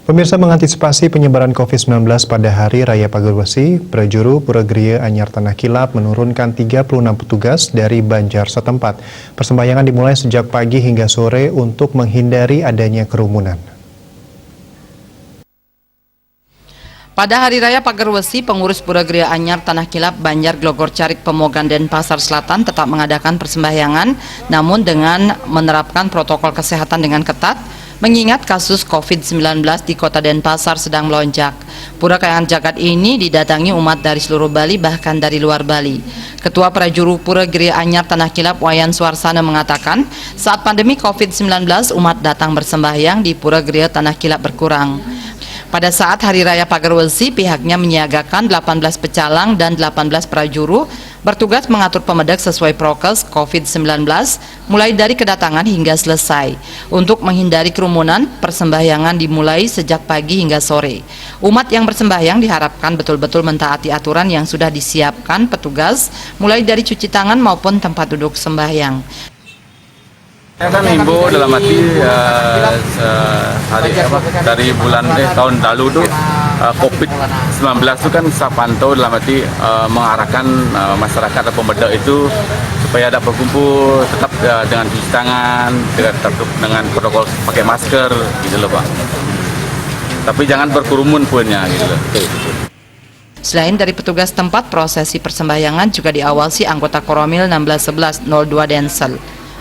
Pemirsa, mengantisipasi penyebaran COVID-19 pada Hari Raya Pagerwesi, Prajuru Pura Gria Anyar Tanah Kilap menurunkan 36 petugas dari Banjar setempat. Persembahyangan dimulai sejak pagi hingga sore untuk menghindari adanya kerumunan. Pada Hari Raya Pagerwesi, pengurus Pura Gria Anyar Tanah Kilap Banjar Glogor Carik Pemogan Denpasar Selatan tetap mengadakan persembahyangan, namun dengan menerapkan protokol kesehatan dengan ketat, mengingat kasus COVID-19 di kota Denpasar sedang melonjak. Pura Kayangan Jagat ini didatangi umat dari seluruh Bali, bahkan dari luar Bali. Ketua Prajuru Pura Gria Anyar Tanah Kilap Wayan Suarsana mengatakan, saat pandemi COVID-19 umat datang bersembahyang di Pura Gria Tanah Kilap berkurang. Pada saat Hari Raya Pagerwesi, pihaknya menyiagakan 18 pecalang dan 18 prajuru bertugas mengatur pemedak sesuai prokes COVID-19 mulai dari kedatangan hingga selesai. Untuk menghindari kerumunan, persembahyangan dimulai sejak pagi hingga sore. Umat yang bersembahyang diharapkan betul-betul mentaati aturan yang sudah disiapkan petugas, mulai dari cuci tangan maupun tempat duduk sembahyang. Saya kan himbau dalam arti dari tahun lalu tuh COVID-19 itu kan saya pantau dalam arti mengarahkan masyarakat atau pemuda itu supaya ada berkumpul tetap dengan cuci tangan, tetap dengan protokol pakai masker gitu loh Pak. Tapi jangan berkerumun punya gitu loh. Selain dari petugas tempat, prosesi persembahyangan juga diawasi anggota Koromil 161102 Densel.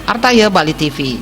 Artaya Bali TV.